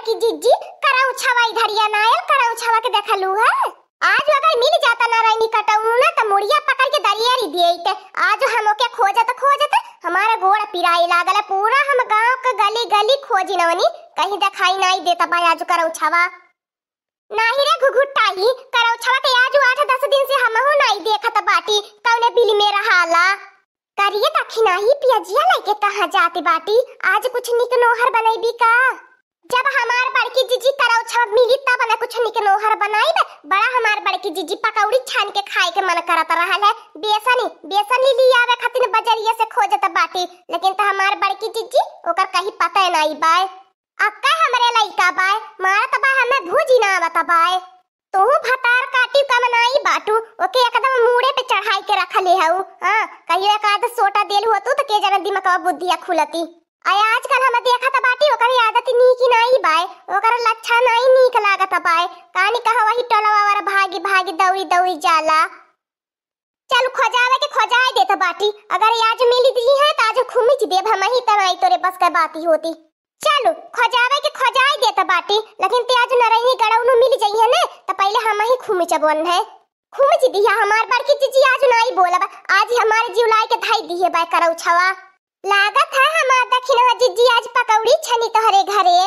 बड़की जीजी कराऊ छवा इधरिया ना आयल कराऊ छवा के देखलू है। आज अगर मिल जाता नारायणी कटऊ ना त मुड़िया पकड़ के दरियारी दिए। आज हम के खोजत हमारा गोड़ पिराई लागल पूरा। हम गांव के गली गली खोजी नवनी कहीं दिखाई नहीं देता भाई आज कराऊ छवा। नाही रे घुघुट्टा ही कराऊ छवा के आज 8-10 दिन से हमहु नहीं देखत बाटी कौने बिल में रहाला। करिए दखिना ही पियजिया लेके कहां जाती बाटी। आज कुछ निक नोहर बनैबी का। जब हमार बड़की जीजी कराऊ छवा मिली तब ना कुछ निक नोहर बनाई बड़ा। हमार बड़की जीजी पकौड़ी छान के खाए के मन करत रहल है। बेसन ली आवे खातिर बजरिया से खोजत बाटी लेकिन त हमार बड़की जीजी ओकर कहीं पता नहीं बाय। अक्का हमरे लइका बाय मारत बा हमें भूजी ना आवत बाय। तू भतार काटी का मनाई बाटू ओके एकदम मूड़े पे चढ़ाई के रखले हऊ। हां कहियो एक आध सोटा देल हो तू त के जाने दिमागवा बुद्धिया खुलती। आय आजकल हम देखत बाटी ओकर आदत नीक नहीं बाय ओकर लक्षण नहीं नीक लागत बाय। कानी कहा वही टोलवा वाला भागी दौड़ी जाला। चल खोजाए देत बाटी। अगर आज मिली दी है त आज खुमिच देब हम ही तनाई तोरे बस के बाती होती। चलो खोजाए देत बाटी लेकिन ते आज नरैनी गड़ौनु मिल जइहे ने त पहले हम ही खुमिच बन है। खुमिच दिया हमार बड़की जीजी आज नहीं बोलब। आज हमारे जीवलाई के धाई दिए बाय कराऊ छवा। लागत है हमार दखिन जीजी आज पकौड़ी छनी तोहरे घरे।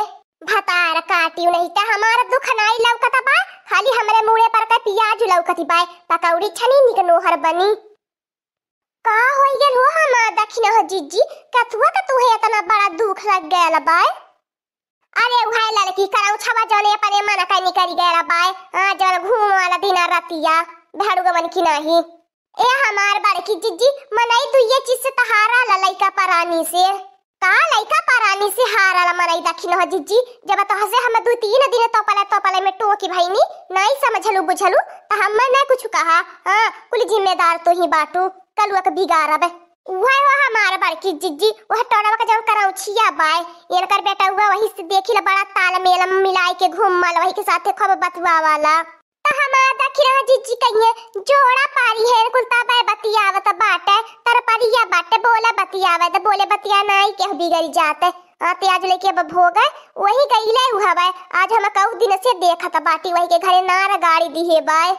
भतार काटियो नहीं त हमार दुख नहीं लौकत बा। खाली हमरे मुड़े पर का प्याज लौकती बाय पकौड़ी छनी निक नोहर बनी। का होई गेल हो हमार दखिन जीजी कथुआ का तुहे इतना बड़ा दुख लग गया बाय। अरे उहाय लड़की कराऊ छवा जने अपने मन कनी करी गया बाय। हां जब घूम वाला दिन रातिया भेड़ुआ मन की नहीं। ए हमार बड़की जीजी मनई दुइये चीज से तहारा ललैका परानी से। का लइका परानी से हारा मनई दखिन जीजी जब तो हसे हम 2-3 दिन तोपले में टोकी भईनी नहीं समझलू बुझलू त हम ना कुछ कहा। हां कुल जिम्मेदार तो ही बाटू कलुआ के बिगाड़बे। वह हमार बड़की जीजी वह टोड़वा का जब कराऊ छिया बाय इनकर बेटा हुआ वही से देखिला बड़ा ताल मेल मिलाई के घूमल वही के साथे खब बतवा वाला। त हमार दखिन जीजी कहिए जोड़ा पारी है कुलता बाय बतियावत बाटे तर परिया बाटे बोले बतियावे त बोले बतिया नहीं के बिगड़ जाते। आते आज लेके अब भोग वही गईले हुआ बाय। आज हम कऊ दिन से देखत बाटी वही के घरे नार गाड़ी दिहे बाय।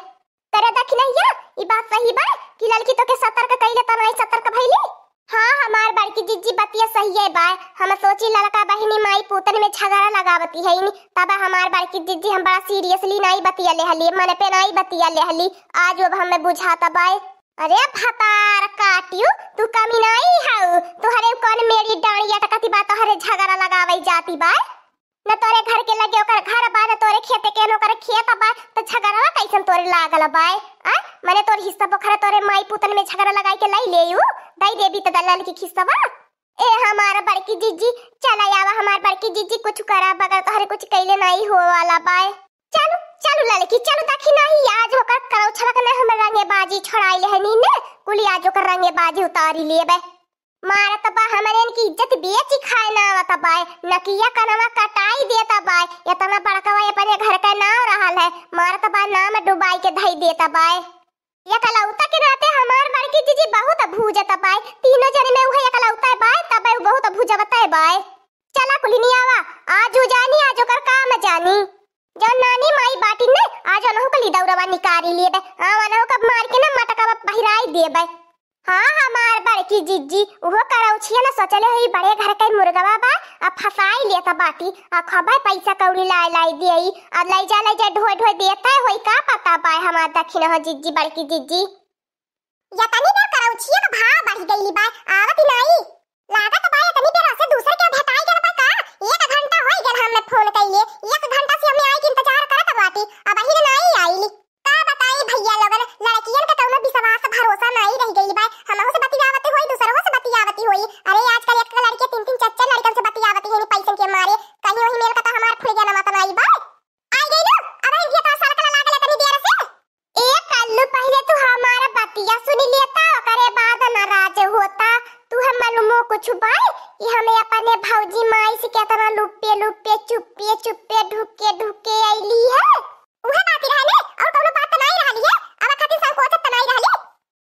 तेरे दखिनैया ई बात सही बा कि लड़की तो के सतर्क कइले त नहीं सतर्क भइली। हां हमार बड़की जीजी बतिया सही है बा। हम सोची लड़का बहिनी माई पुतन में झगड़ा लगावती है नी तब हमार बड़की जीजी हम बड़ा सीरियसली नहीं बतिया ले हली मन पे नहीं बतिया ले हली। आज अब हमें बुझाता बा। अरे भतार काटियो तू कमी नहीं हऊ तोहरे कौन मेरी डांडिया टकती बा तोहरे झगड़ा लगावई जाती बा। न तोरे घर के लगे ओकर घर बा न तोरे खेते के ओकर खेत बा त झगड़ा कैसन तोरे लागल बा। आ माने तोर हिस्सा पोखरा तोरे माई पुतन में झगड़ा लगाई के लाई लेयू दई देबी त दलाल की खिस्सा बा। ए हमारा बड़की जीजी चला आवा हमार बड़की जीजी कुछ करा बगैर तोहरे कुछ कइले नहीं हो वाला बा। चलो लड़की चलो दखी नहीं आज होकर कराऊ छवा के हम रंगे बाजी छड़ाई ले हनी ने कुली आज ओकर रंगे बाजी उतारी लेबे। मारत बा हमरे की इज्जत बेची खाए ना आवत बा। नकिया कनवा कटाई देता बा इतना बड़का अपने घर का नाम रहल है मारत बा नाम डुबाई के धई देता बा। ये कलौता के नाते हमार बड़की जीजी बहुत भूजत बा। तीनों जने में उहे कलौता बा तब बहुत भूजवत बा। चला कुलिनी आवा आज जानी आज ओकर काम जानी जब नानी माई बाटी ने आज अनहु कली दौरवा निकारी लेबे। हां अनहु कब मार के ना मटका बहिराई देबे। हां हमार बड़की जीजी वो कराऊ छिया ना सोचले हई बड़े घर के मुर्गवा बा आ फसाई लेता बाटी आ खबा पैसा कौड़ी लाई देई आ लाई जा ढोय देता होई का पता बा। हमार दखिन हो जीजी बड़की जीजी या तनी ना कराऊ छिया ना भाव बढ़ गईली बा आवत नहीं लागत बा तनी देर से दूसरे के भेटाई गल बा का। 1 घंटा होई गल हमने फोन कइले 1 घंटा से हमें आई के इंतजार करत बाटी अब ही नहीं आईली। का बताई भैया लोगन लड़कियन के कौनो विश्वास भरोसा नहीं रह गई बा। हमहु से बतियावत होई दूसरों से बतियावत होई। अरे आजकल एक लड़के 3-3 4-4 लड़कन से बतियावत है पैसन के मारे कहीं वही मेल का तो हमार फुल गया ना मत आई बा। आई गई लो अब ये तो साल का लागल तनी देर से। एक कल्लू पहले तू हमारा बतिया सुन लेता करे बाद नाराज होता। तू हम मालूमो कुछ बा कि हमें अपने भौजी माई से केतना लुप्पे चुप्पे ढुके आईली है। उहे बात रहले और कोनो बात नहीं रहली है अब खातिर संकोचत नहीं रहली।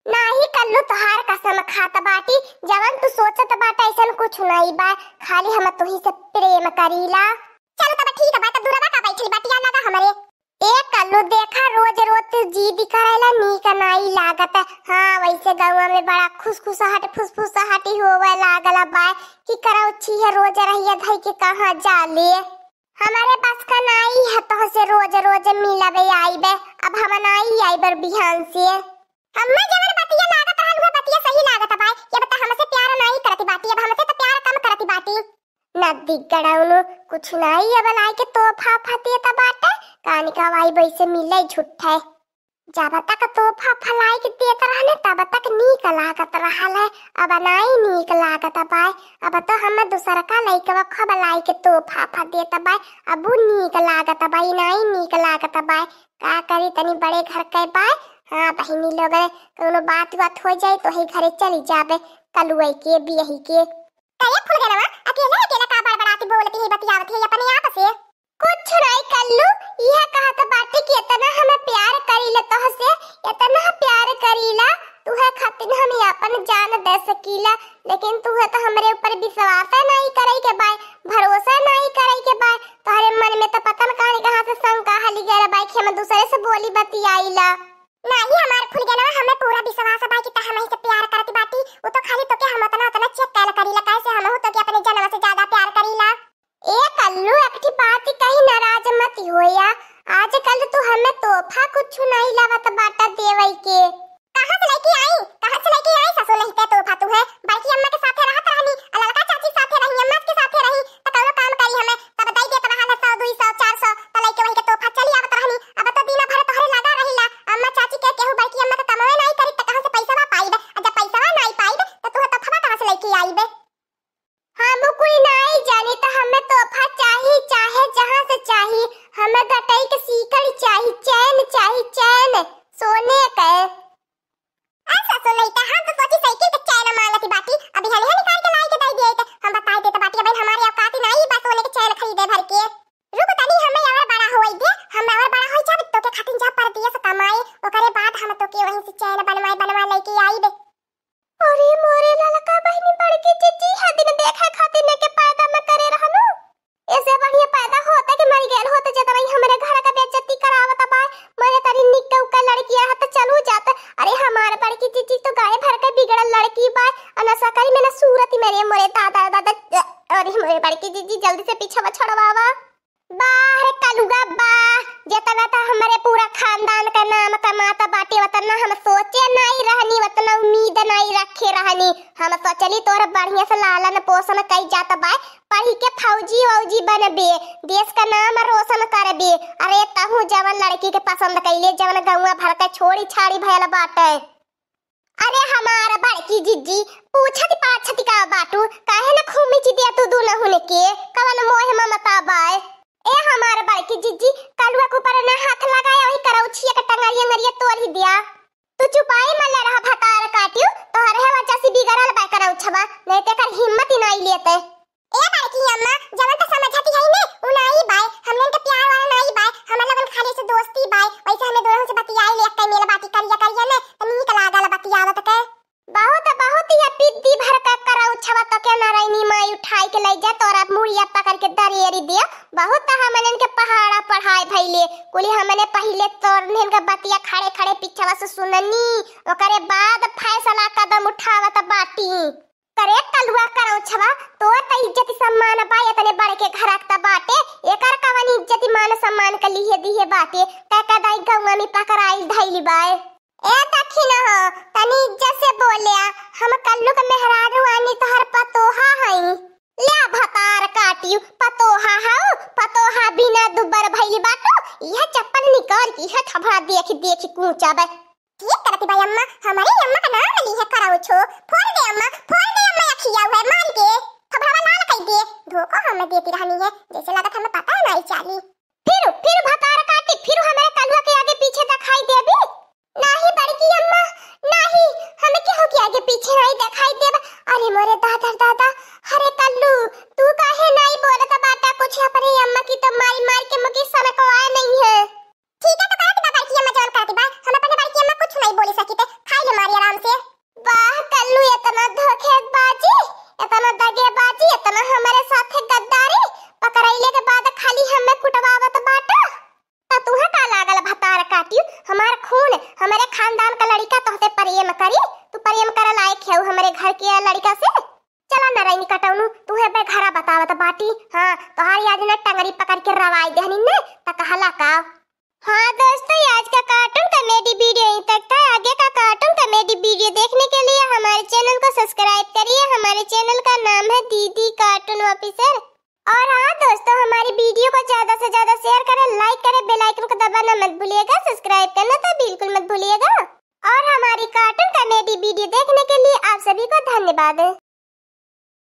नाही कल्लू तोहार कसम खात बाटी जवन तू सोचत बाटा ऐसन कुछ नहीं बा खाली हम तुही से प्रेम करीला। चलो तब ठीक है। बहुत जिद करेला नीक नहीं लागत। हाँ वैसे गाँव में बड़ा खुशखुशाहट फुसफुसाहटी होवे लागला बा कि करौची है रोज रहिया धई के कहां जाले। हमारे पास का नहीं है तो से रोज रोज मिलबे आइबे। अब हम नहीं आइबर बिहान से। अम्मा जवन बतिया लागत रहल हुआ बतिया सही लागत बा। ये बता हमसे प्यार नहीं करती बाटी, अब हमसे तो प्यार कम करती बाटी। नदी गड़ाउनु कुछ नहीं अब लाई के तोहफा फते त बाटे कानी का भाई वैसे मिले झूठे। जब तक तोहफा फलाई के देत रहले तब तक नीक लागत रहले। अब नहीं नीक लागत बा। अब तो हम दूसरा का लइकवा खबलाई के तोहफा फ देत बा। अब नीक लागत बा नहीं नीक लागत बा। का करी तनी बड़े घर के बा। हाँ बहिनी लोग कोनो बात हो जाए तो ही घरे चली जाबे कलुई के बियही के। कहे फुल गनवा अकेला अकेला का बड़बड़ाती बोलती है बतियावत है अपने आप से। कुछ नहीं कल्लू यह कहत बाटे कि इतना हमें प्यार करीला तोह से, इतना प्यार करीला तुहे खातिर हम अपन जान दे सकीला। लेकिन तुहे तो हमरे ऊपर विश्वास नहीं करई के बा, भरोसा नहीं करई के बा। तोहरे मन में तो पता न कहां से शंका हली गए बा कि हम दूसरे से बोली बतियाईला। नहीं हमार फुल गनवा हमें पूरा विश्वास बा कि हम ही से प्यार करती बाटी। वो तो खाली तो के हम उतना चेक कर करीला कैसे हम हो तो कि अपने जन्म से ज्यादा प्यार करीला। ए कल्लू एकठी बात कहीं नाराज मत होया। आजकल तू हमें तोहफा कुछ नहीं लावत बाटा देवई के। कहां से लेके आई ससुर नहीं ते तोहफा तू है बाकी अम्मा के साथे रहत रहनी ललका चाची साथे रही अम्मा के साथे रही त कौनो काम करी हमें तब दई देत रहल 100 200 400 त लइके वही के तोहफा चली आवत रहनी। अब तो दिन भर तोहरे लगा रहिला अम्मा चाची के केहू बाकी अम्मा के कमाए नहीं करी त कहां से पैसा पाईबे। जब पैसा नहीं पाईबे त तू तोहफा कहां से लेके आईबे। हम कोई नहीं जानी तो हमें तोहफा चाहिए चाहे जहां से चाहिए। हमें गटई के सीकड़ चाहिए चैन सोने का। ऐसा तो नहीं था हम तो सोची साइकिल के चैन मांगती बाटी अभी हने निकाल के लाई के दई दिए थे हम बता देते बाटी भाई हमारे औकात नहीं बस सोने के चैन खरीदे भर के। रुक तनी हमें और बड़ा होई दे हम और बड़ा होई जब तो के खातिर जा पर दिए से कमाए ओकरे बाद हम तो के वहीं से चैन बनवा लेके आई बे। अरे मोरे ललका बहनी बड़की चीची है दिन देखा खातिर ने के पैदा में करे रहनु। ऐसे बढ़िया पैदा होता कि मर गेल होता जब वही हमारे घर का बेइज्जती करावत बा। मरे तारी निक्का उका लड़की है तो चलू जाता। अरे हमारे बड़की चीची तो गाय भर के बिगड़ल लड़की बा अनसा करी मैंने सूरत मेरे मोरे दादा। अरे मोरे बड़की चीची जल्दी से पीछे छड़वावा। बाहर कलुगा बा जितना था हमारे पूरा खानदान का नाम कमाता बाटे वतना हम सोचे नहीं रहनी वतना उम्मीद नहीं रखे रहनी। हम सोचली तोर बढ़िया से लालन पोषण कई जाता बा पढ़ी के फौजी बनबे देश का नाम रोशन करबे। अरे तहु जवन लड़की के पसंद कइले जवन गौवा भर के छोड़ी छाड़ी भयल बाटे। अरे हमारा बड़की जिज्जी पूछती पाछती का बाटू काहे न खूमी ची दिया तू दूना होने के कवन मोह ममता बाय। ए हमारे बड़की जिज्जी कलुआ के ऊपर ना हाथ लगाया वही करौछिया के टंगरिया तोड़ ही दिया। तू चुपाई मल्ले रहा भतार काटियो तोहरे है वजह से बिगड़ल बा करौछवा नहीं ते कर हिम्मत ही नहीं लेते। ए बड़की अम्मा जवन तो समझती है ने उनाई बाय हमने के प्यार वाला नहीं बाय हम लोगन खाली से दोस्ती बाय वैसे हमें दोनों से बतियाई ले कई मेल बाती करिया ने त नीक लागल बतियावत के। बहुत या पिद्दी भर का करौछवा तो के नारायणी माई उठाई के ले जा तोरा मुड़िया पकड़ के दरियरी दिया। बहुत हमन के पहाड़ा पढ़ाई भइले कुली हमने पहिले तोरनेन का बतिया खड़े खड़े पीछवा से सुननी ओकरे बाद फैसला कदम उठावत बाटी। करे कलुआ करौछवा तोर त इज्जत सम्मान बा इतने बड़े के घर रखता बाटे एकर कवन इज्जत मान सम्मान के लिए दिए बाटे का दाई गौवा में पकड़ाई धइली बाय। ए दखिन हो तनी इज्जत से बोलिया हम कल्लू के मेहरारू आनी तोहर पतोहा हई ले भतार काटियो पतोहा बिना दुबर भइली बाटो यह चप्पल निकाल की है थबड़ा देख कूचाबे। ठीक करती भाई अम्मा हमारी अम्मा का नाम ली है कराउछो फोड़ दे अम्मा अखिया हुआ मार के थबड़ा लाल कई दे धोखा हमें देती रहनी है जैसे लागत हमें पता नहीं चली। फिर भतार काटी फिर हमारे कलुआ के आगे पीछे दिखाई देबी। नहीं बड़की अम्मा नहीं हमें क्या हो गया आगे पीछे नहीं दिखाई देबा। अरे मोरे दादा अरे कल्लू तू काहे नहीं बोलता बाटा कुछ अपनी अम्मा की तो मार के मुझे समय को आया नहीं है। ठीक है तो बात बड़की अम्मा जान करती बा हम अपने बड़की अम्मा कुछ नहीं बोली सकी थे खाई ले मारी आराम से। वाह कल्लू इतना धोखेबाजी इतना दगेबाजी इतना हमारे साथ गद्दारी पकड़ाइले के बाद खाली हमें कुटवावत बाटा त तुहे का लागल भतार काटियो हमार के लड़का से। चला नारायणी कटौनु तू है बे घरा बतावत बाटी। हां तोहारी आज न टंगरी पकड़ के रवाई देहनी ने त कहला का। हाँ दोस्तों आज का कार्टून कॉमेडी वीडियो यहीं तक था। आगे का कार्टून कॉमेडी वीडियो देखने के लिए हमारे चैनल को सब्सक्राइब करिए। हमारे चैनल का नाम है दीदी कार्टून ऑफिसर। और हाँ दोस्तों हमारी वीडियो को ज्यादा से ज्यादा शेयर करें, लाइक करें, बेल आइकन को दबाना मत भूलिएगा, सब्सक्राइब करना तो बिल्कुल मत भूलिएगा। और हमारी कार्टून कॉमेडी वीडियो देखने के लिए आप सभी को धन्यवाद।